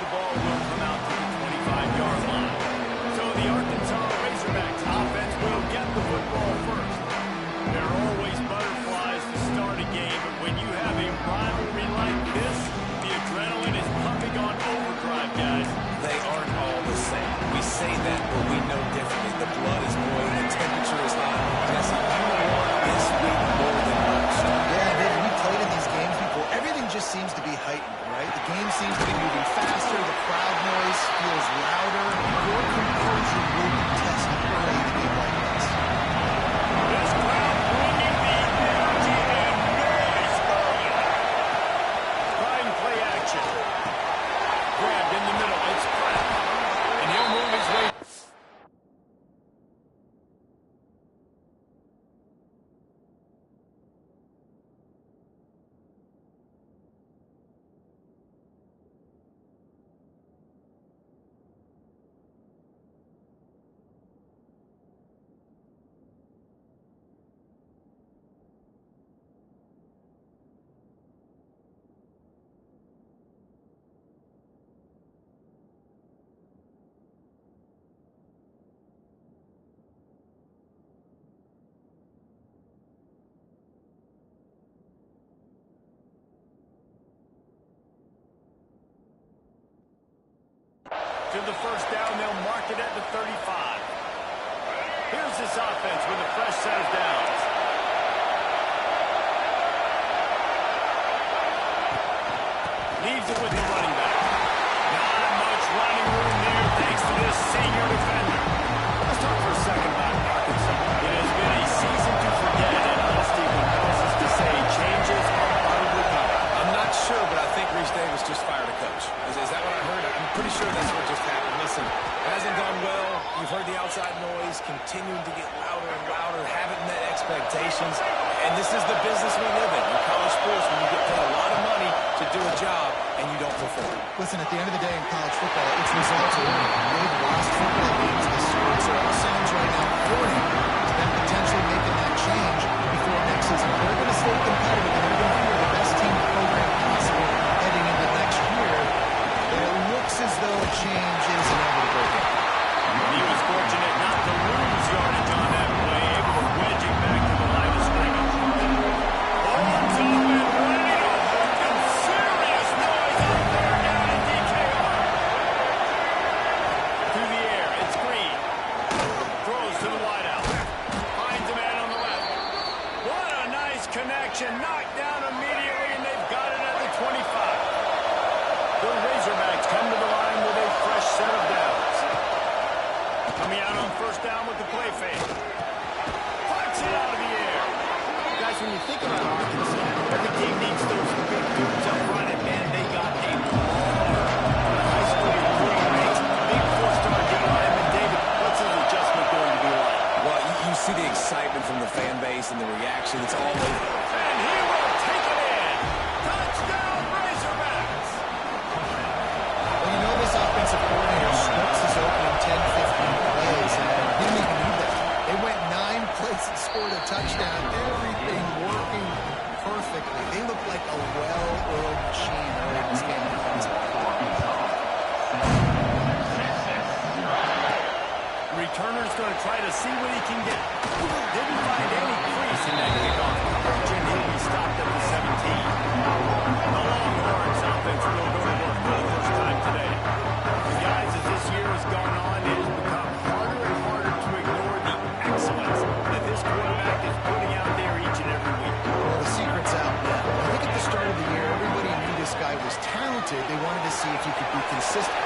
the ball will come out to the 25-yard line. So the Arkansas Razorbacks offense will get the football first. There are always butterflies to start a game, but when you have a rivalry like this, the adrenaline is pumping on overdrive, guys. They aren't all the same. We say that, but we know differently. The blood is boiling, the temperature is hot. Jesse, you won this week more than most. Yeah, David, we played in these games before. Everything just seems to be heightened, right? The game seems to be moving faster. The crowd noise feels louder. Your composure will be tested early in a game like this. This crowd bringing the energy and noise early. Trying play action. Grabbed in the middle. It's Pratt. And he'll move his way. To the first down, they'll mark it at the 35. Here's this offense with a fresh set of downs. Leaves it with the running back. Not much running room there thanks to this senior defender. Let's talk for a second about Arkansas. It has been a season to forget, and honesty compels us to say changes are probably coming. I'm not sure, but I think Reese Davis just fired a coach. Is that what I heard? I'm pretty sure that's what just happened. Listen, it hasn't gone well. You've heard the outside noise continuing to get louder and louder, haven't met expectations, and this is the business we live in college sports, when you get paid a lot of money to do a job and you don't perform. Listen, at the end of the day in college football, it's results are winning. They've lost football games this year, so all signs right now for him to then potentially making that change before next season. They're going to stay competitive, and they're going to be the best team in the program possible heading into next year. But it looks as though a change is inevitable. He was fortunate not to lose yardage on that play, able to wedge it back to the line of scrimmage. Horns up and ready to hook and serious noise out there down at DKR. Through the air, it's Green. Throws to the wideout. Finds a man on the left. What a nice connection. Knocked down immediately, and they've got it at the 25. The Razorbacks come to the line with a fresh set of downs. Coming out on first down with the play fake. Flips it out of the air. Guys, when you think about Arkansas, every team needs those big dudes up front, and man, they got a baller. On the high school recruiting ranks, big four-star D lineman. David, what's his adjustment going to be like? Well, you see the excitement from the fan base and the reaction. It's all over. And he will take it in. Touchdown, Razorbacks. Well, you know this offensive coordinator scripts his opening 10-15 plays, and he didn't even need that. They went 9 plays and scored a touchdown. Everything working perfectly. They look like a well-oiled machine early in this game defensively. Returner's going to try to see what he can get. Didn't find any crease in that kickoff coverage, and he'll be stopped at the 17. The Longhorns offense will go to work for the first time today. And guys, as this year has gone on, it has become harder and harder to ignore the excellence that this quarterback is putting out there each and every week. Well, the secret's out now. I think at the start of the year, everybody knew this guy was talented. They wanted to see if he could be consistent.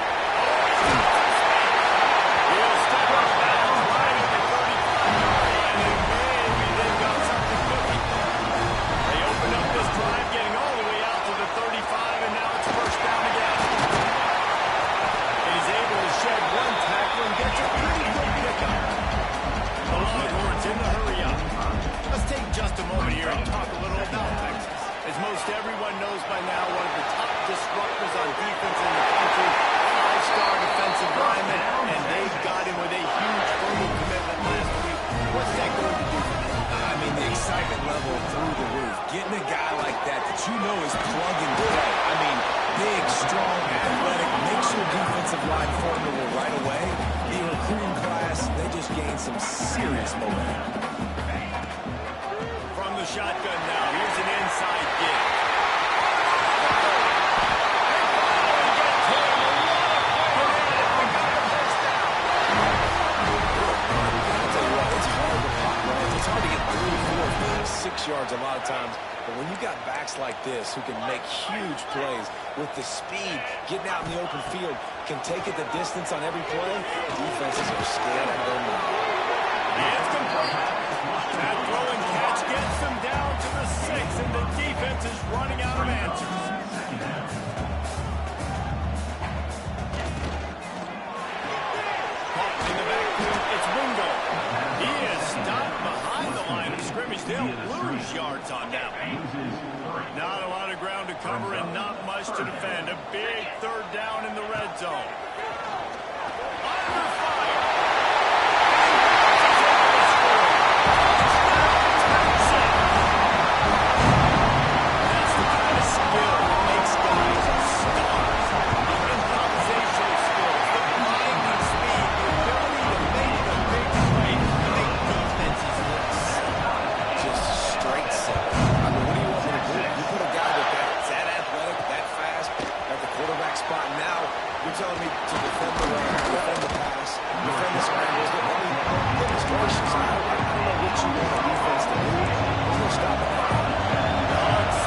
He'll step up bounds right at the 35-yard line, and maybe they've got something cooking. They opened up this drive, getting all the way out to the 35, and now it's first down again. He's able to shed one tackle and gets a pretty good pickup. The Longhorns in the hurry up. Let's take just a moment here and talk a little about Texas. As most everyone knows by now, one of the top disruptors on defense in the country, 5-star defensive lineman, and they got him with a huge verbal commitment last week. What's that going to do for them? I mean, the excitement level through the roof. Getting a guy like that you know is plug and play. I mean, big, strong, athletic, makes you recruiting class, they just gained some serious momentum. From the shotgun now, here's an inside give. It's hard to get 3, 4, 5, 6 yards a lot of times, but when you got backs like this who can make huge plays with the speed, getting out in the open field, can take it the distance on every play, defenses are scared of their mind. It's complete. That throw and catch gets them down to the 6, and the defense is running out of answers. In the backfield, it's Wingo. He is stopped behind the line of scrimmage. They'll lose yards on that one. Not a lot of ground to cover and not much to defend. A big third down in the red zone. Under fire. That's the kind of skill that makes guys stars. The improvisational skills, the blinding speed, the ability to make a big play, to make defenses look silly. Just straight simple. I mean, what do you want me to do? You put a guy that's that athletic, that fast, at the quarterback spot now, you're telling me to defend the run, defend the pass, defend the scrambles, but let me demonstrations. I don't know what you want the defense to do. There's no stopping that.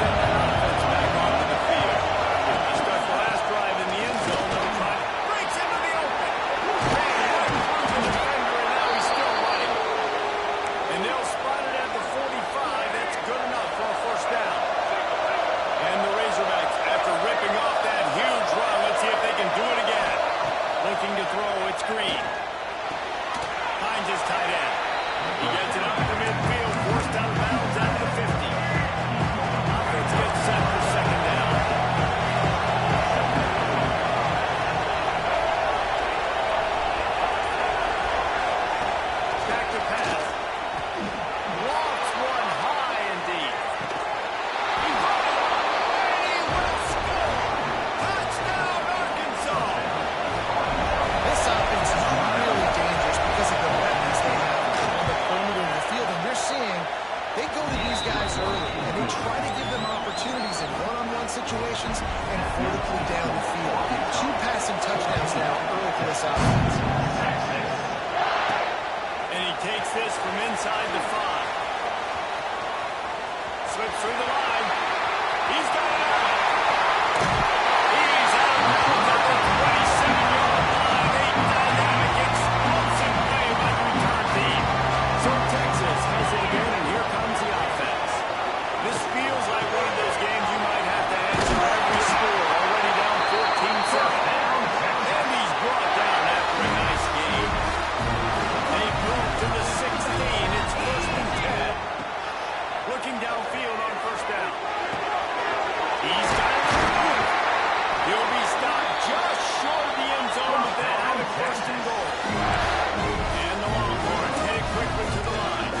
Send that offense back onto the field. He starts the last drive in the end zone. Number 5 breaks into the open. Man, what a cruising defender, and now he's still running. And they'll spot it at the 45. That's good enough for a first down. And the Razorbacks, after ripping off that huge run, let's see if they can do it again. Looking to throw, it's Green. Finds his tight end. He gets it up to the midfield, forced out of bounds at the 50. Offense gets set for second down. Back to pass. Lofts one high and deep. He got it. And he will score. Touchdown, Arkansas. This offense is really dangerous because of the weapons they have on the perimeter of the field. And you're seeing they go to these guys early, and they try to give them opportunities in one-on-one situations and vertically down the field. 2 passing touchdowns now early for this offense. And he takes this from inside the 5. Slips through the line. He's got it out. He's out of bounds at the 27-yard line. A dynamic, explosive play by the return team. So Texas has it again, and here comes the offense. This feels like one of those games you might have to answer every score. Already down 14-7. And he's brought down after a nice game. They move to the 16. It's 1st and 10. Looking downfield on first down. He's got it. He'll be stopped just short of the end zone, but they have it 1st and goal. And the Longhorns headed quickly to the line.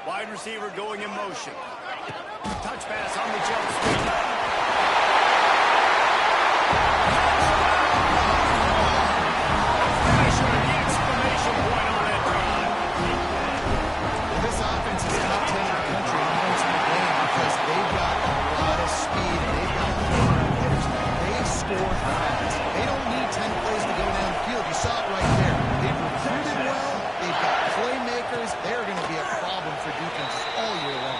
Wide receiver going in motion. Touch pass on the jump sweep. Pressure and the exclamation point on that drive. This offense is top 10 in the country in points in the game because they've got a lot of speed and they've got hitters. They score fast. They don't need 10 plays to go downfield. You saw it right there. They've recruited well. They've got playmakers. They're going to be a problem for defenses all year long.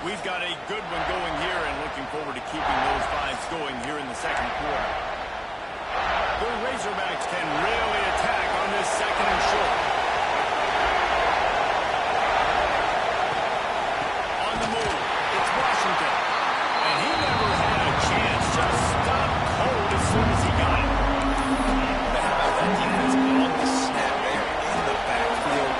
We've got a good one going here and looking forward to keeping those vibes going here in the second quarter. The Razorbacks can really attack on this second and short. On the move, it's Washington. And he never had a chance, just stopped cold as soon as he got it. But how about that defense on the snap there in the backfield?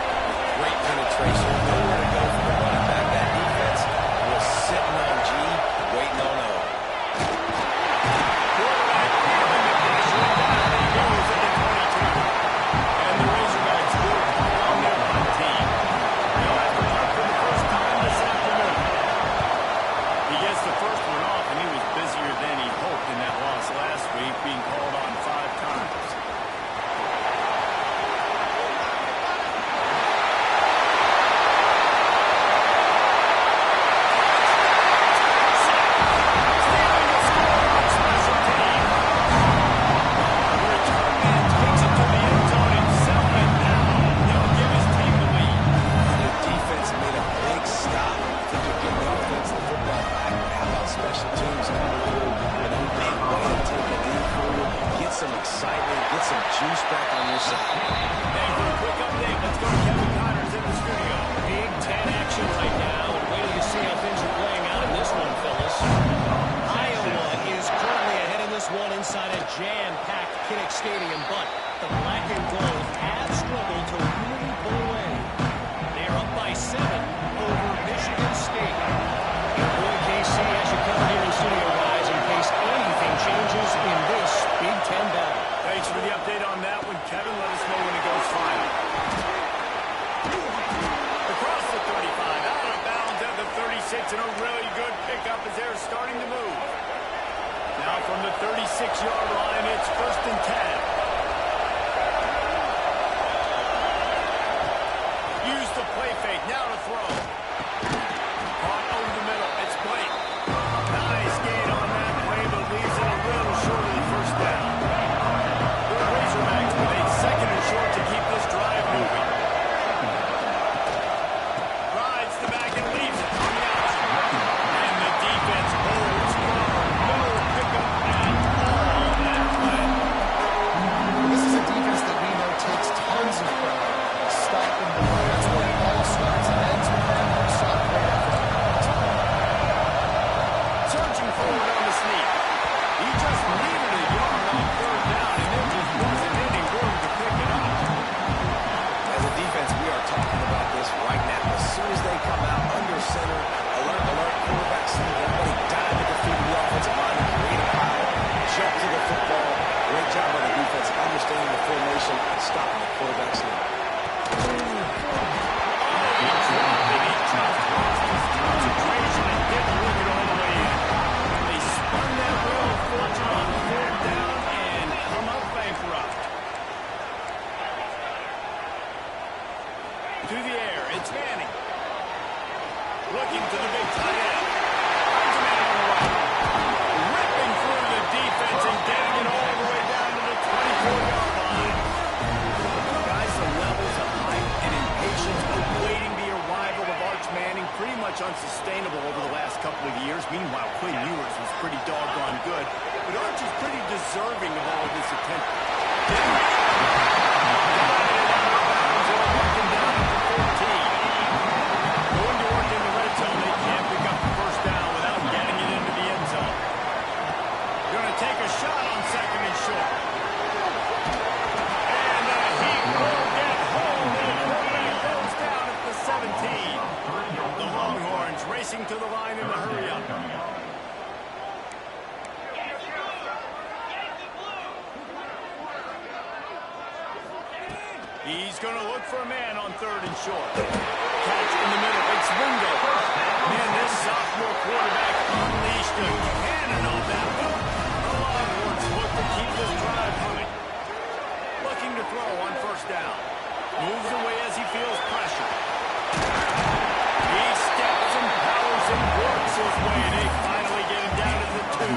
Great penetration, nowhere to go for the running back. That defense was sitting on G, waiting on O. Quarterback having the pressure down. He goes at the 22. And the Razorbacks will call on their punt team. They'll have to punt for the first time this afternoon. He gets the first one off, and he was busier than he hoped in that loss last week, being called on 5 times. And a really good pickup as they're starting to move. Now from the 36-yard line, it's 1st and 10. Use the play fake, now to throw. Caught over the middle, it's Blake. Nice gain on that play, but leaves it a little short of the first down. The Razorbacks with a 2nd and short to keep this drive moving. Rides the back and leaves it on the outside. And the defense holds firm. No pickup at all on that play. This is a defense that we know takes tons of pride stopping the run. That's where it all starts and ends with them. Stop right after that. Surging forward on the sneak. He just needed a yard on 3rd down, and there just wasn't any room to pick it up. As a defense, we are talking about this right now. As soon as they come out under center, alert, alert, quarterback sneak, everybody dive at the feet of the offensive line and create a pile, jump to the football. Great job by the defense understanding the formation and stopping the quarterback sneak. Concentration and didn't look it all the way in. They spun that wheel of fortune on 4th down and come up bankrupt. To the air, it's Manning. Looking to the big tight end. Finds a man on the right. Ripping through the defense and getting it all the way down to the 24-yard line. Guys, the levels of hype and impatience awaiting the arrival of Arch Manning pretty much unsustainable over the last couple of years. Meanwhile, Quinn Ewers was pretty doggone good. But Arch is pretty deserving of all of this attention. Going to work in the red zone. They can't pick up the first down without getting it into the end zone. Going to take a shot on 2nd and short. And the Heat will get home. And the quarterback goes down at the 17. The Longhorns racing to the line in the hurry-up. He's going to look for a man on 3rd and short. Catch in the middle. It's Wingo. Man, this sophomore quarterback unleashed a cannon on that one. The Longhorns look to keep this drive humming. Looking to throw on 1st down. Moves away as he feels pressure. He steps and powers and works his way. They finally get him down to the 2.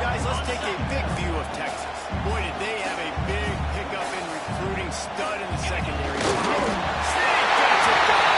Guys, let's take a big view of Texas. Boy, did they have a big pickup in recruiting, stud in the secondary. Snake gets it done.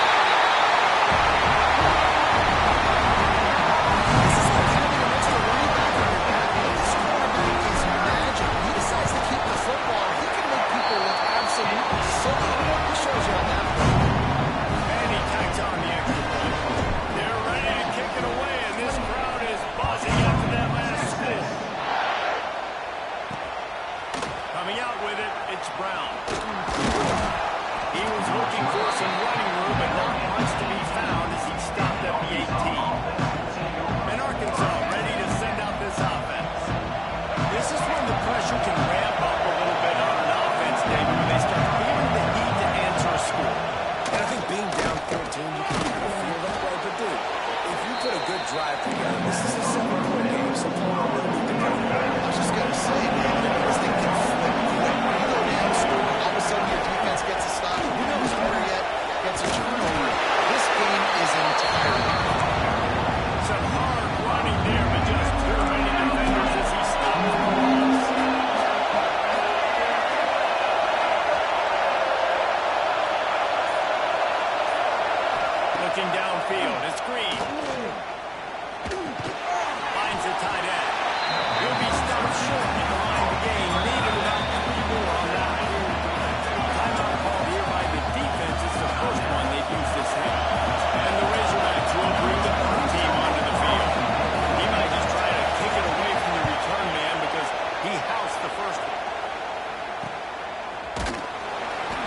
drive together. This is a 7-point game, so Florida will need to cover. I was just going to say, man, this thing can flip quick. You go down, score, all of a sudden your defense gets a stop. Who knows where yet gets a turnover. This game is entirely. Some hard running there, but just too many defenders as he stops the balls. Looking downfield, it's Green. Finds the tight end. He'll be stopped short behind the game. Needed about 3 more on that. Timeout called here by the defense. It's the first one they've used this half. And the Razorbacks will bring the home team onto the field. He might just try to kick it away from the return man because he housed the first one.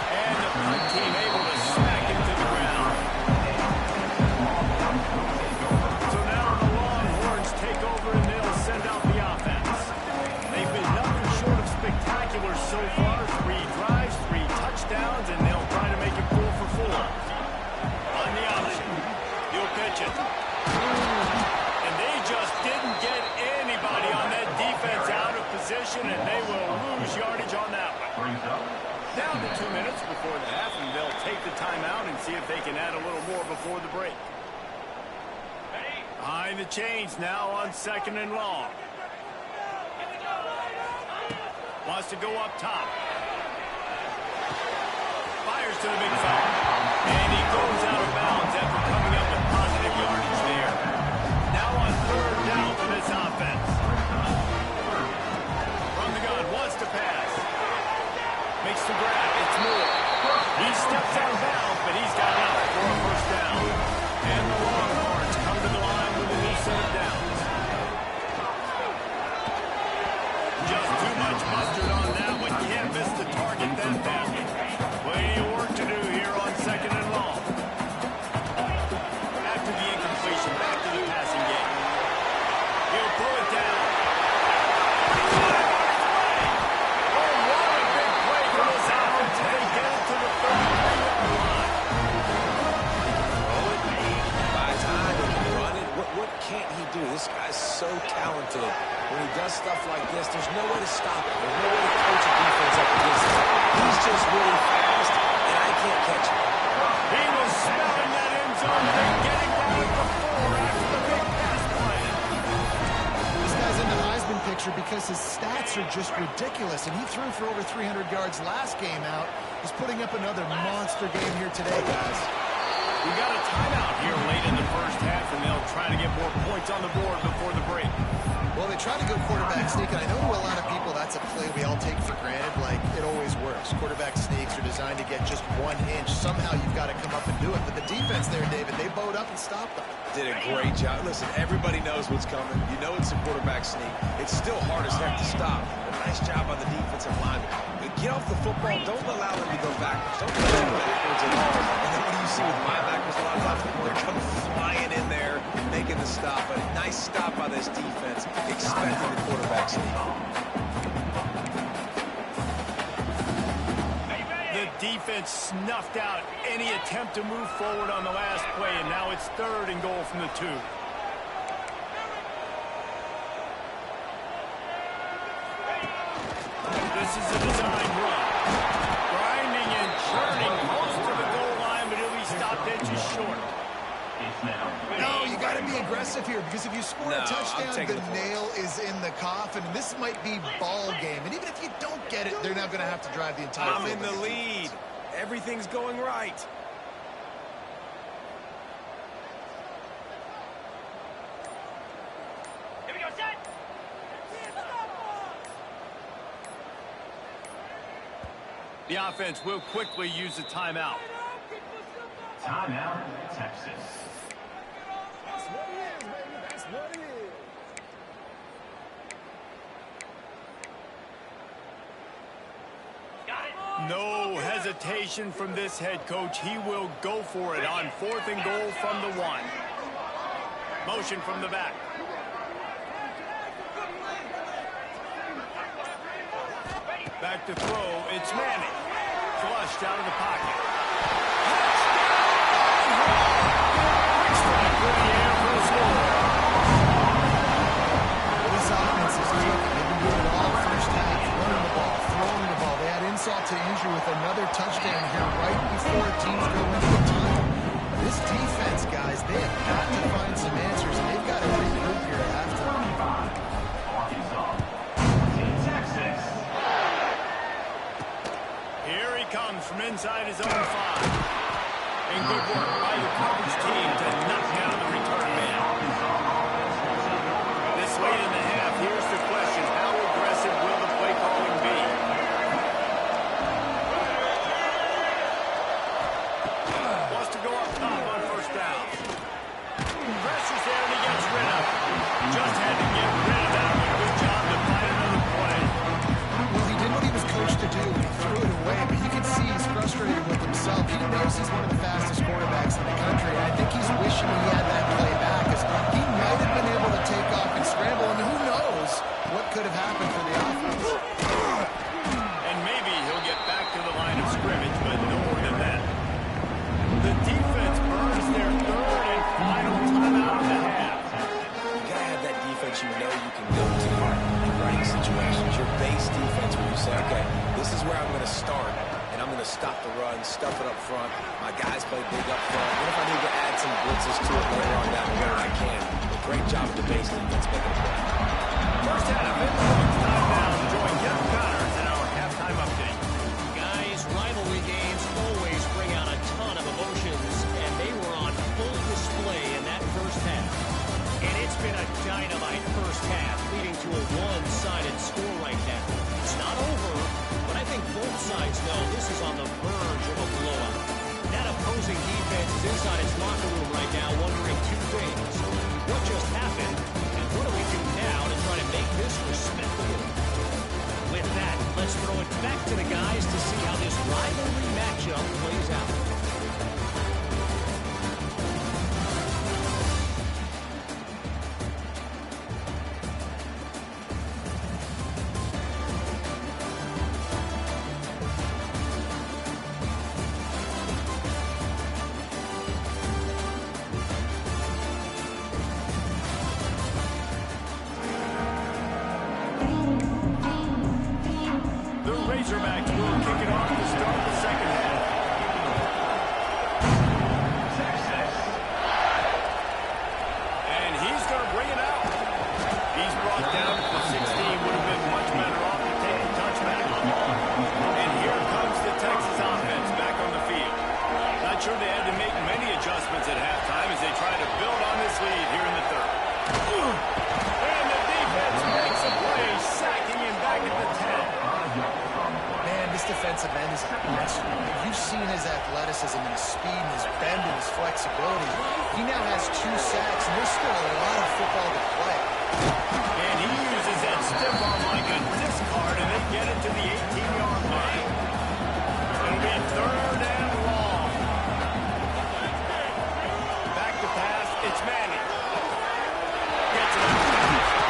And the punt team able to smack him to the ground. So now the Longhorns take over and they'll send out the offense. They've been nothing short of spectacular so far. 3 drives, 3 touchdowns, and they'll try to make it 4 for 4. On the option, he'll pitch it. And they just didn't get anybody on that defense out of position, and they will lose yardage on that one. Down to 2 minutes before the half, and they'll take the timeout and see if they can add a little more before the break. Behind the chains now on 2nd and long. Wants to go up top. Fires to the big fella. And he goes out of bounds after coming up with positive yardage there. Now on 3rd down for this offense. From the gun, wants to pass. Makes the grab. It's Moore. He steps out of bounds, but he's got enough for a first down. And the Longhorns come to the line with a new set of downs. Just too much mustard on that one. Can't miss the target that badly. Plenty of work to do here on 2nd and long. After the incompletion, back to the passing game. He'll pull it down. Oh, what a big play for this offense. They get it to the 33-yard line. Throw it, buy time, and run it. What can't he do? This guy's so talented. When he does stuff like this, there's no way to stop it. There's no way to coach a defense up against him. He's just really fast, and I can't catch him. He was smelling that end zone and getting down at the 4 after the big pass play. This guy's in the Heisman picture because his stats are just ridiculous, and he threw for over 300 yards last game out. He's putting up another monster game here today, guys. We got a timeout here late in the first half, and they'll try to get more points on the board before the break. Well, they try to go quarterback sneak, and I know to a lot of people that's a play we all take for granted. Like, it always works. Quarterback sneaks are designed to get just 1 inch. Somehow you've got to come up and do it. But the defense there, David, they bowed up and stopped them. Did a great job. Listen, everybody knows what's coming. You know it's a quarterback sneak. It's still hard as heck to stop. But nice job on the defensive lineman. But get off the football. Don't allow them to go backwards. Don't go backwards at all. And then what do you see with linebackers a lot of times? They're coming flying in there, making the stop. A nice stop by this defense, expecting the quarterback sneak. The defense snuffed out any attempt to move forward on the last play, and now it's 3rd and goal from the 2. This is a design run. Grinding and churning close to the goal line, but he'll be stopped inches short. No, you got to be aggressive here because if you score a I'm touchdown, taking the the nail is in the coffin. And this might be ball game. And even if you don't get it, they're now going to have to drive the entire I'm field. in the lead. Everything's going right. Here we go, set. The offense will quickly use the timeout. Timeout, Texas. That's what it is, baby. That's what it is. No hesitation from this head coach. He will go for it on 4th and goal from the 1. Motion from the back. Back to throw. It's Manning. Flushed out of the pocket. Touchdown! Strike in the air for the score. consequences to it later on down the road. I can. But great job at the base defense making the play. First half, it's time now to join Jeff Connors in our halftime update. Guys, rivalry games always bring out a ton of emotions, and they were on full display in that first half. And it's been a dynamite first half, leading to a one-sided score right now. It's not over, but I think both sides know this is on the verge of a blowout. That opposing defense is inside its locker room right now wondering two things. What just happened, and what do we do now to try to make this respectable? With that, let's throw it back to the guys to see how this rivalry matchup plays out. Razorbacks will kick it off to start the second half. And he's going to bring it out. He's brought down to the 16. Would have been much better off to take the touchback. And here comes the Texas offense back on the field. Not sure they had to make many adjustments at halftime as they try to build on this lead here in the third. And the defense makes a play, sacking him back at the 10. This defensive end is a monster. You've seen his athleticism and his speed and his bend and his flexibility. He now has 2 sacks, and there's still a lot of football to play. And he uses that stiff arm like a discard, and they get it to the 18-yard line. It'll be third and long. Back to pass, it's Manning. Gets it out.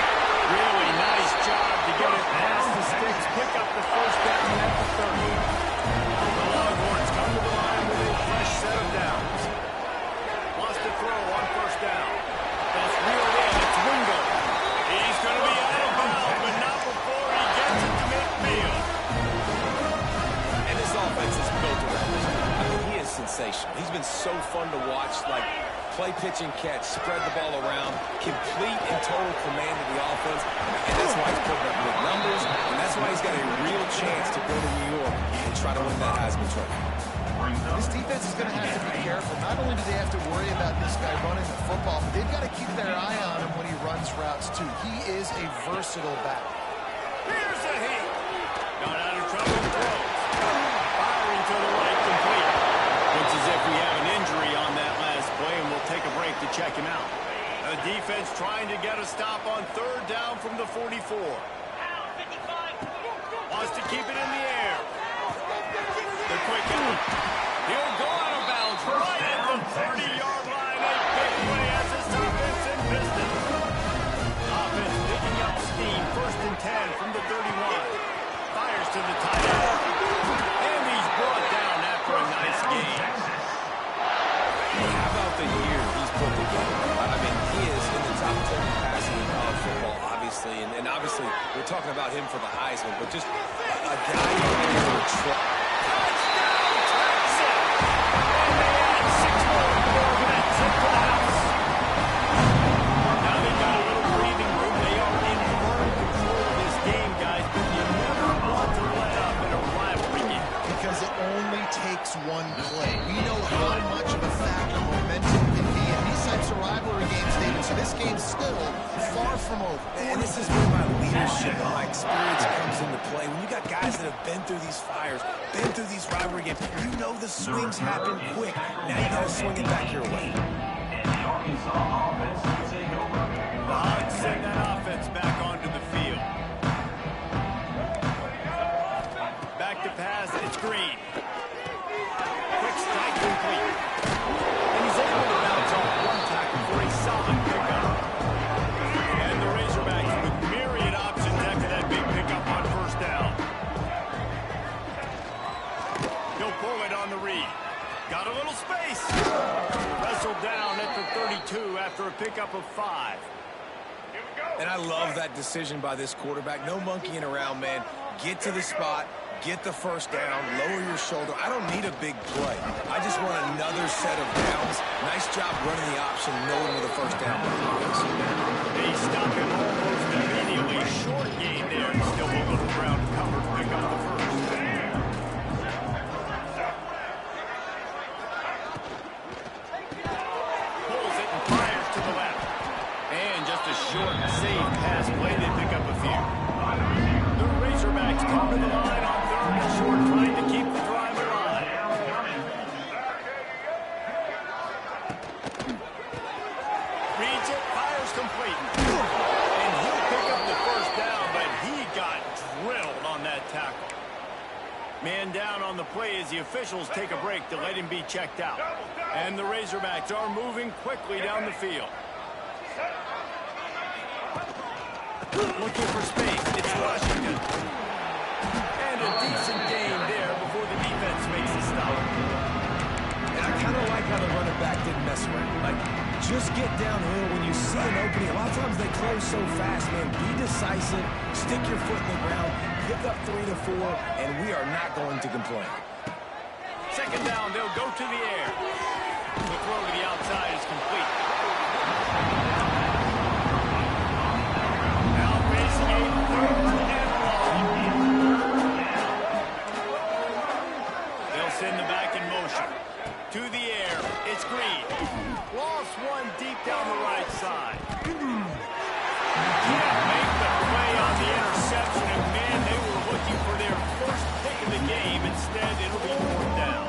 Really nice job to get it past the sticks, pick up the first down at the 30. The Longhorns come to the line with a fresh set of downs. Wants to throw on first down. That's reeled in. It's Wingo. He's going to be out of bounds, but not before he gets it to midfield. And this offense is built around this guy. I mean, he is sensational. He's been so fun to watch, like play, pitch, and catch, spread the ball around, complete and total command of the offense. And that's why he's putting up good numbers, and that's why he's got a real chance to go to New York and try to win that Heisman Trophy. This defense is going to have to be careful. Not only do they have to worry about this guy running the football, but they've got to keep their eye on him when he runs routes, too. He is a versatile back. Here's a heat. Got out of trouble, throws. Firing to the right, complete. Looks as if we have an injury on that last play, and we'll take a break to check him out. The defense trying to get a stop on third down from the 44. Wants to keep it in the air. The quick out. He'll go out of bounds right at the 30-yard line. A big play as this offense in business. Offense picking up steam. First and 10 from the 31. Fires to the tight end. And he's brought down after a nice game. How about the year he's put together? I mean, he is in the top 10 passing in college football, obviously. And obviously, we're talking about him for the Heisman, but just a guy who is a Touchdown, Texas! And they add 6 more minutes into the house. Now they've got a little breathing room. They are in firm control of this game, guys, but you never want to let up in a rivalry game. Because it only takes one play. We know how much of a factor momentum can be in these types of rivalry games, David. So this game's still far from over. And this is where my leadership and my experience comes into play. When you got guys that have been through these fires, been through these rivalry games, you know the swings happen quick. Now you got to swing it back your way. And the Arkansas offense will take over. The Hogs send that offense back onto the field. Back to pass, it's Green. Quick strike complete. And he's able to bounce off one tackle for a solid pickup. And the Razorbacks with myriad options after that big pickup on first down. He'll pull it on the read. Got a little space. Wrestled down at the 32 after a pickup of 5. And I love that decision by this quarterback. No monkeying around, man. Get to the spot, get the first down, lower your shoulder. I don't need a big play. I just want another set of downs. Nice job running the option, knowing where the first down was. They stop him almost immediately. Short gain there. Still will go to the ground to cover to pick up the first. Pulls it and fires to the left. And just a short, safe pass play. They pick up a few. The Razorbacks come to the line on third and short, trying to keep the drive alive. Reads it, fires complete. And he'll pick up the first down, but he got drilled on that tackle. Man down on the play as the officials take a break to let him be checked out. And the Razorbacks are moving quickly down the field. Looking for space. It's Washington. And a decent gain there before the defense makes a stop. And I kind of like how the running back didn't mess around. Like, just get downhill when you see an opening. A lot of times they close so fast, man. Be decisive, stick your foot in the ground, pick up 3 to 4, and we are not going to complain. Second down, they'll go to the air. The throw to the outside is complete. Now facing a third and long. They'll send the back in motion. To the air, it's Green. Lost one deep down the right side. Can't make the play on the interception, and man, they were looking for their first pick of the game. Instead, it'll be fourth down.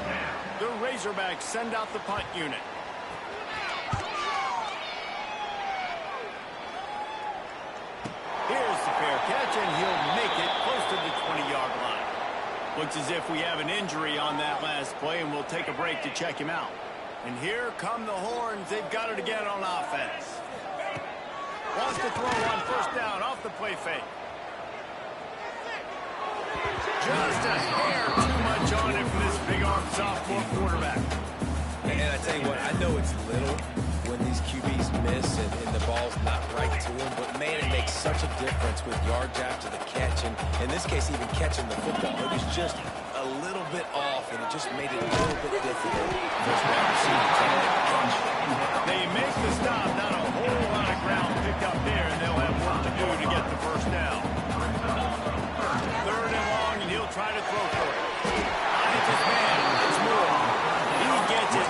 The Razorbacks send out the punt unit. Here's the fair catch, and he'll make it close to the 20-yard line. Looks as if we have an injury on that last play, and we'll take a break to check him out. And here come the Horns. They've got it again on offense. Wants to throw on first down off the play fake. Just a hair too much on it from this big-arm sophomore quarterback. And I tell you what, I know it's little when these QBs miss and the ball's not right to them, but man, it makes such a difference with yards after the catch, and in this case, even catching the football. It was just a little bit off, and it just made it a little bit difficult for his wide receiver to make the catch. They make the stop, not a whole lot of ground picked up there, and they'll have work to do to get the first down. Third and long, and he'll try to throw for it. Finds his man. It's Moore. He gets it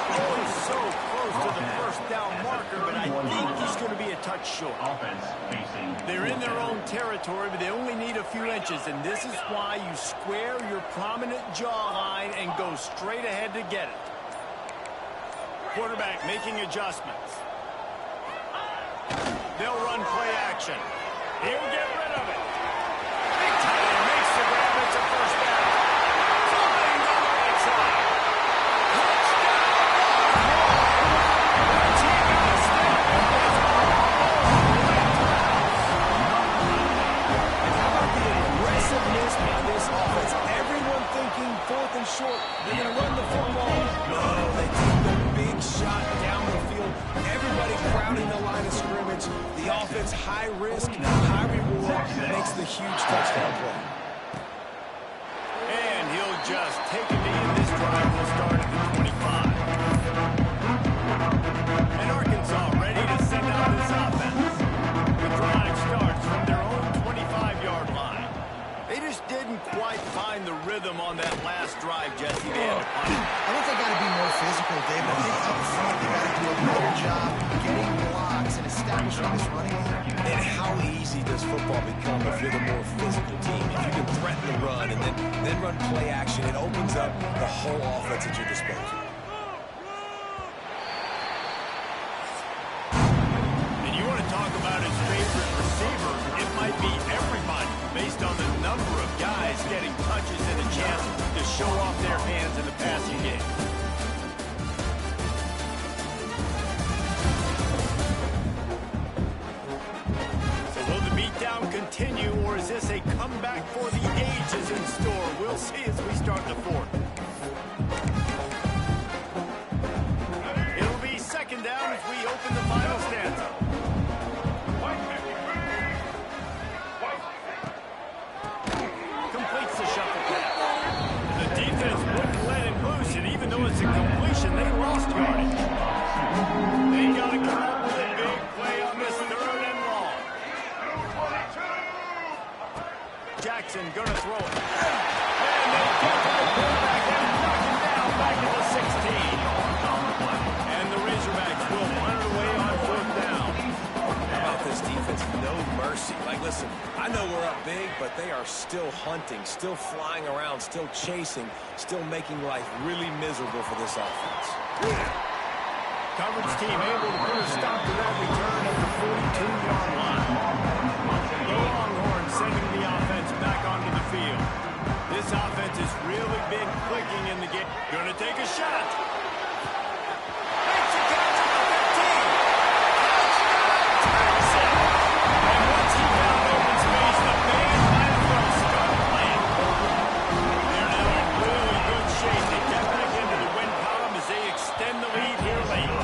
so close to the first down marker, but I think he's going to be a touch short. They're in their own territory, but they only need a few inches, and this is why you square your prominent jawline and go straight ahead to get it. Quarterback making adjustments. They'll run play action. He'll get rid of it. Big time makes the grab. It's a first down. Flying down the right side. Touchdown! Taking the snap and gets And how about the aggressiveness by this offense? Everyone thinking fourth and short, they're going to run the football. No, they take the big shot down the field. Everybody crowding the line of scrimmage. The offense, high risk, high reward, makes the huge touchdown play. and he'll just take a knee, and this drive will start at the 25. And Arkansas ready to send out this offense. The drive starts from their own 25-yard line. They just didn't quite find the rhythm on that last drive, Jesse. They had to punt it. I think they got to be more physical, David. I think up front they got to do a better job getting blocks and establishing this running game. And how easy does football become if you're the more physical team? If you can threaten the run and then run play action, it opens up the whole offense at your disposal. And you want to talk about his favorite receiver, it might be everybody based on the number of guys getting touches and a chance to show off their hands in the passing game. So will the beatdown continue, or is this a comeback for the ages in store? We'll see as we start the fourth. It'll be second down as we open the final stanza. Completes the shuffle pass. listen, I know we're up big, but they are still hunting, still flying around, still chasing, still making life really miserable for this offense. Coverage team able to put a stop to that return at the 42-yard line. The Longhorns sending the offense back onto the field. This offense has really been clicking in the game. Gonna take a shot. Makes a catch at the 15. Touchdown, Townsend. And once he found open space, the band might as well start playing. They're now in really good shape. They get back into the win column as they extend the lead here late.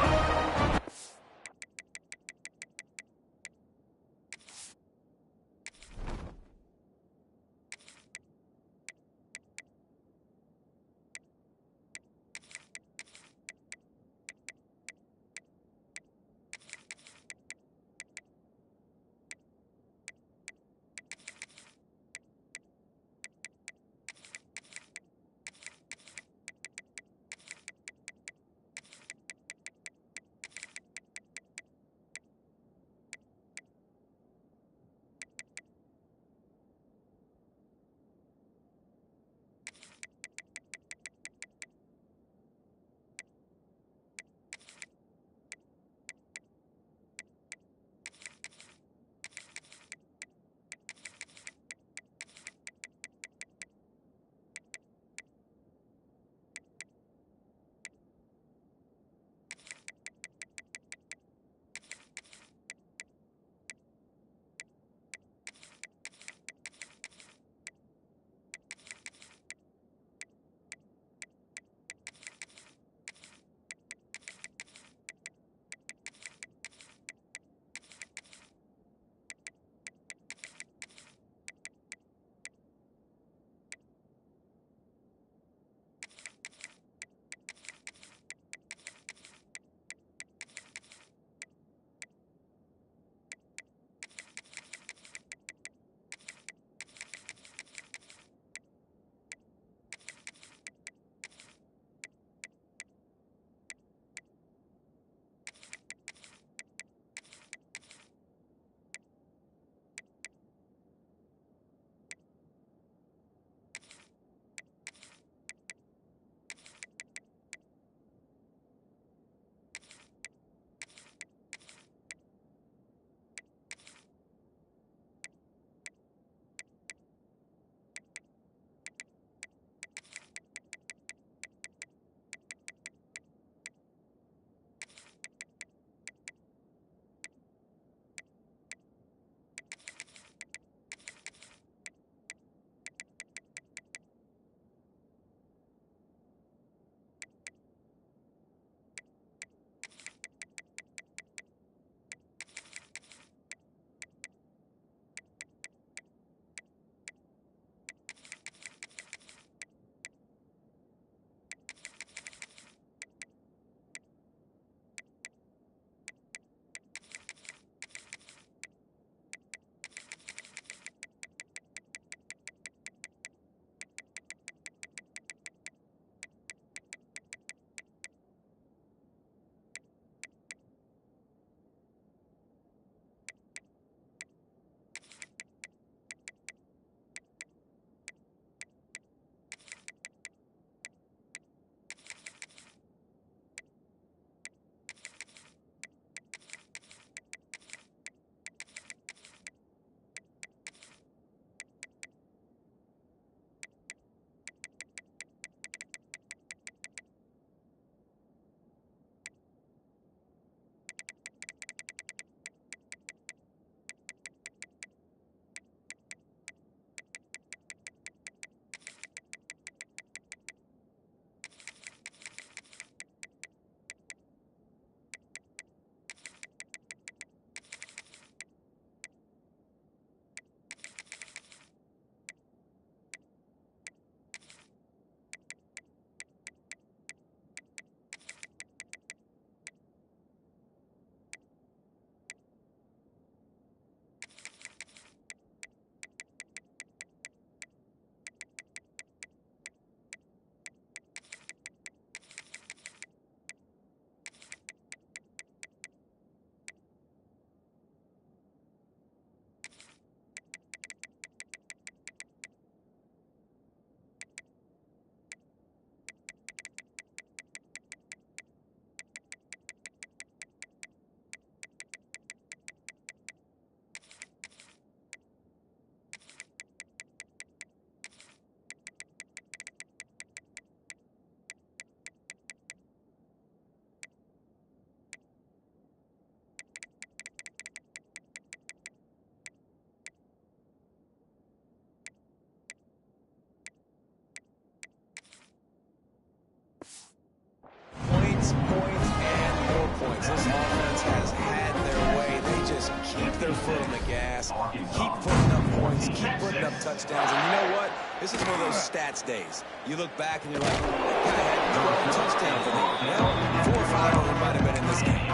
foot on the gas, keep putting up points, keep putting up touchdowns. And you know what? This is one of those stats days. You look back and you're like, that guy had 12 touchdowns in there. Well, 4 or 5 of them might have been in this game.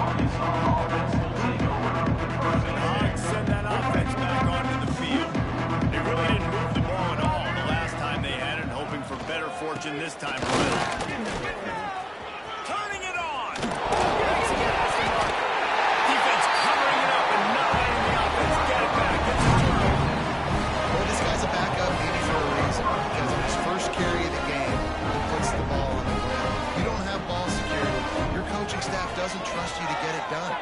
Dogs send that offense back onto the field. They really didn't move the ball at all the last time they had it, hoping for better fortune this time around. Turning it on. Defense covering it up and not letting the offense get it back. It's a turnover. Well, this guy's a backup maybe for a reason, because in his first carry of the game, he puts the ball on the ground. You don't have ball security. Your coaching staff doesn't trust you to get it done.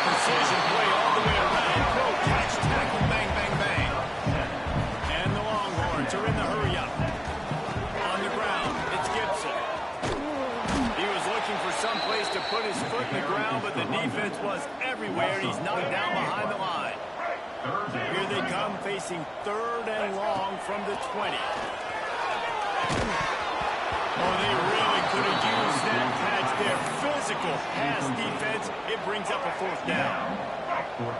Precision play all the way around. Throw, catch, tackle, bang, bang, bang. And the Longhorns are in the hurry-up. On the ground, it's Gibson. He was looking for some place to put his foot in the ground, but the defense was everywhere. He's knocked down behind the line. Here they come, facing 3rd and long from the 20. Oh, they really could have used that catch there. Physical pass defense. It brings up a 4th down.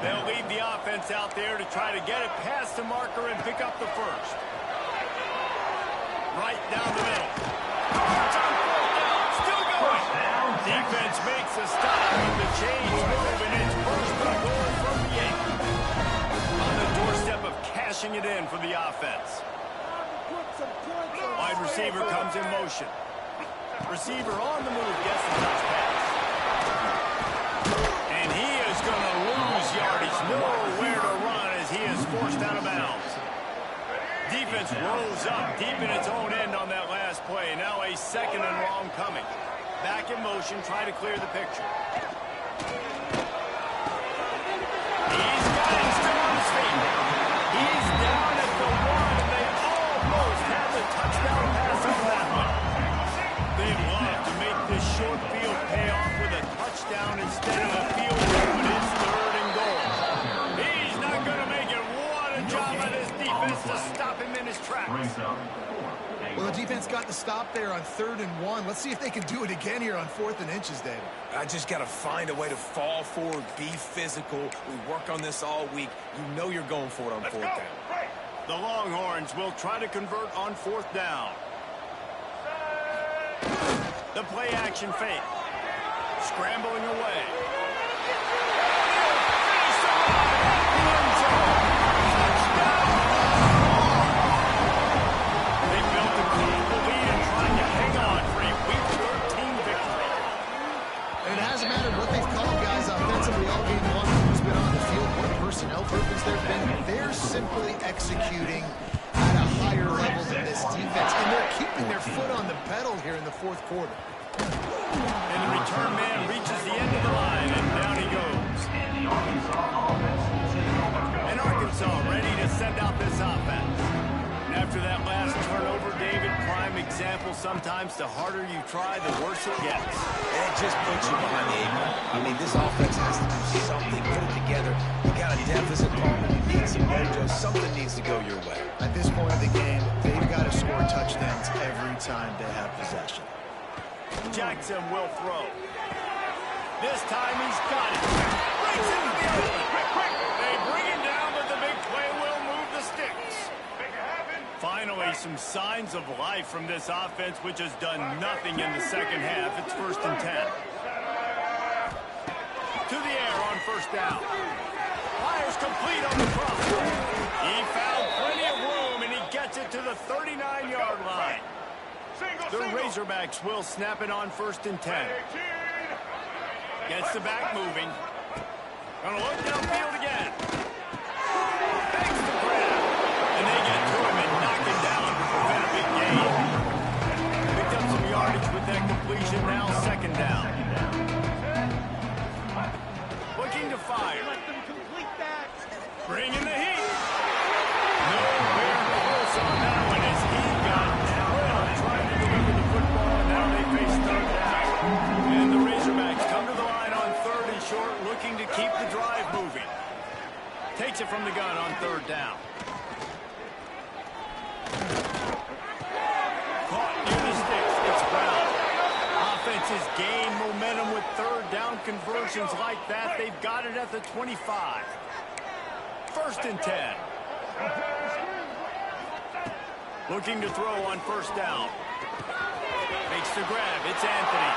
They'll leave the offense out there to try to get it past the marker and pick up the 1st. Right down the middle. It's on 4th down. Still going. Defense makes a stop with the change move, and it's 1st and goal from the 8. On the doorstep of cashing it in for the offense. Wide receiver comes in motion. Receiver on the move, gets the touch pass. And he is going to lose yardage. Nowhere to run as he is forced out of bounds. Defense rolls up deep in its own end on that last play. Now a 2nd and long coming. Back in motion, try to clear the picture. He's got him still on his feet. He's down at the 1, and they almost have the touchdown pass on that one. They'd love to make this short field pay off with a touchdown instead of a field goal, but it's 3rd and goal. He's not going to make it. What a job by this defense to stop him in his tracks. Well, the defense got the stop there on 3rd and 1. Let's see if they can do it again here on 4th and inches, David. I just got to find a way to fall forward, be physical. We work on this all week. You know you're going for it on 4th down. The Longhorns will try to convert on 4th down. The play action fake. Scrambling away. They built a comfortable lead and trying to hang on for a Week 13 victory. And it hasn't mattered what they've called, guys, offensively all game long. Who's been on the field, what personnel purpose there's been. They're simply executing at a higher level than this defense, and they're keeping their foot on the pedal here in the 4th quarter. And the return man reaches the end of the line, and down he goes. And Arkansas ready to send out this offense. And after that last turnover, David, prime example, sometimes the harder you try, the worse it gets. It just puts you behind the 8 ball. I mean, this offense has to do something, put it together. You got a deficit problem, you need some mojo, something needs to go your way. At this point of the game, they've got to score touchdowns every time they have possession. Jackson will throw. This time he's got it. Breaks into the open. They bring him down, but the big play will move the sticks. Finally, some signs of life from this offense, which has done nothing in the 2nd half. It's 1st and 10. To the air on 1st down. Fires complete on the cross. He found plenty of room, and he gets it to the 39-yard line. The Razorbacks will snap it on 1st and 10. Gets the back moving. Gonna look downfield again. Thanks to grab. And they get to him and knock him down to prevent a big gain. Picked up some yardage with that completion. Now 2nd down. Looking to fire. Bringing the heat. Nowhere close on that one as he got drilled trying to deliver the football, and now they face 3rd down. And the Razorbacks come to the line on 3rd and short, looking to keep the drive moving. Takes it from the gun on 3rd down. Caught near the sticks. It's Brown. Offense defenses gain momentum with third down conversions like that. They've got it at the 25. 1st and 10. Looking to throw on 1st down. Makes the grab. It's Anthony.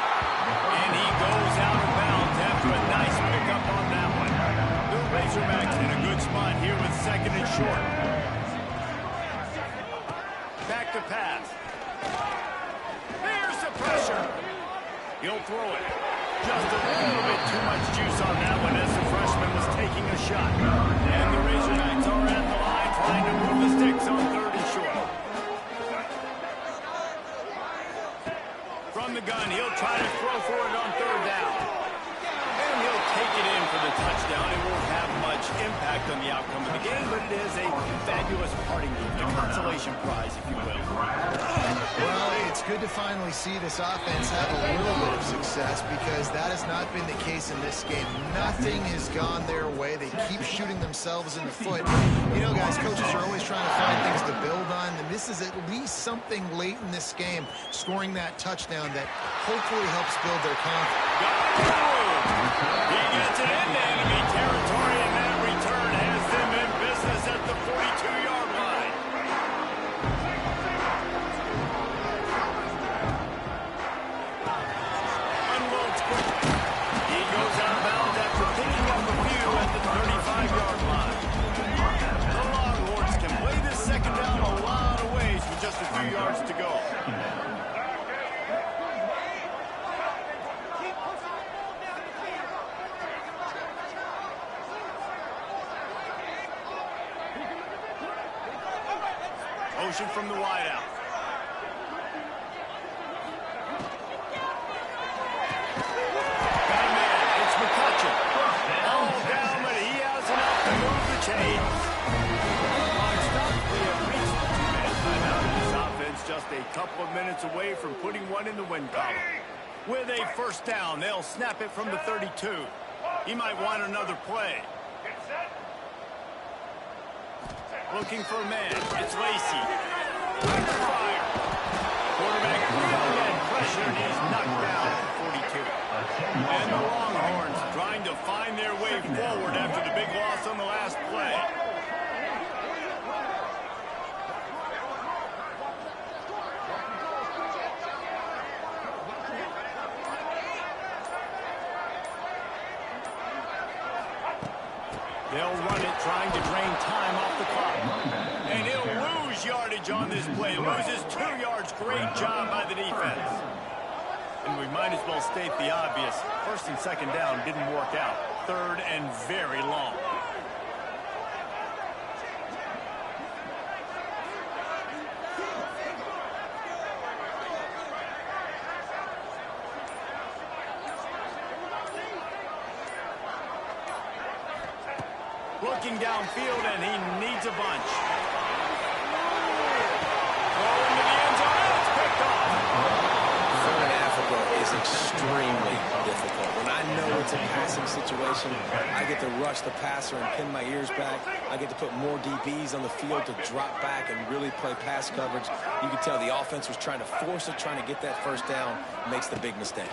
And he goes out of bounds after a nice pickup on that one. The Razorbacks in a good spot here with 2nd and short. Back to pass. There's the pressure. He'll throw it. Just a little bit too much juice on that one as the freshman was taking a shot. And the Razorbacks are at the line trying to move the sticks on 3rd and short. From the gun, he'll try to throw for it on 3rd down. And he'll take it in for the touchdown. It won't have much impact on the outcome of the game, but it is a fabulous parting gift, a consolation prize, if you will. Well, it's good to finally see this offense have a little bit of success because that has not been the case in this game. Nothing has gone their way. They keep shooting themselves in the foot. You know, guys, coaches are always trying to find things to build on, and this is at least something late in this game, scoring that touchdown that hopefully helps build their confidence. He gets it into enemy territory, and that return has them in business at the 42-yard line. Unloads quickly. He goes out of bounds after picking up a few at the 35-yard line. The Longhorns can play this 2nd down a lot of ways with just a few yards to go. Motion from the wideout. Got a man. It's McCutcheon. All down, but he has enough to move the chains. Clock stopped. We have reached the 2-minute timeout. This offense just a couple of minutes away from putting one in the win column. With a 1st down, they'll snap it from the 32. He might want another play. Looking for a man. It's Lacey. Quick fire. Quarterback really had pressure, and he's knocked down at 42. And the Longhorns trying to find their way forward after the big loss on the last play. They'll run it, trying to drain time off the clock. And he'll lose yardage on this play. Loses 2 yards. Great job by the defense. And we might as well state the obvious. 1st and 2nd down didn't work out. 3rd and very long. Looking downfield, and he needs a bunch. Throw into the end zone. It's picked off. Southern Africa is extremely difficult. When I know it's a passing situation, I get to rush the passer and pin my ears back. I get to put more DBs on the field to drop back and really play pass coverage. You can tell the offense was trying to force it, trying to get that 1st down, makes the big mistake.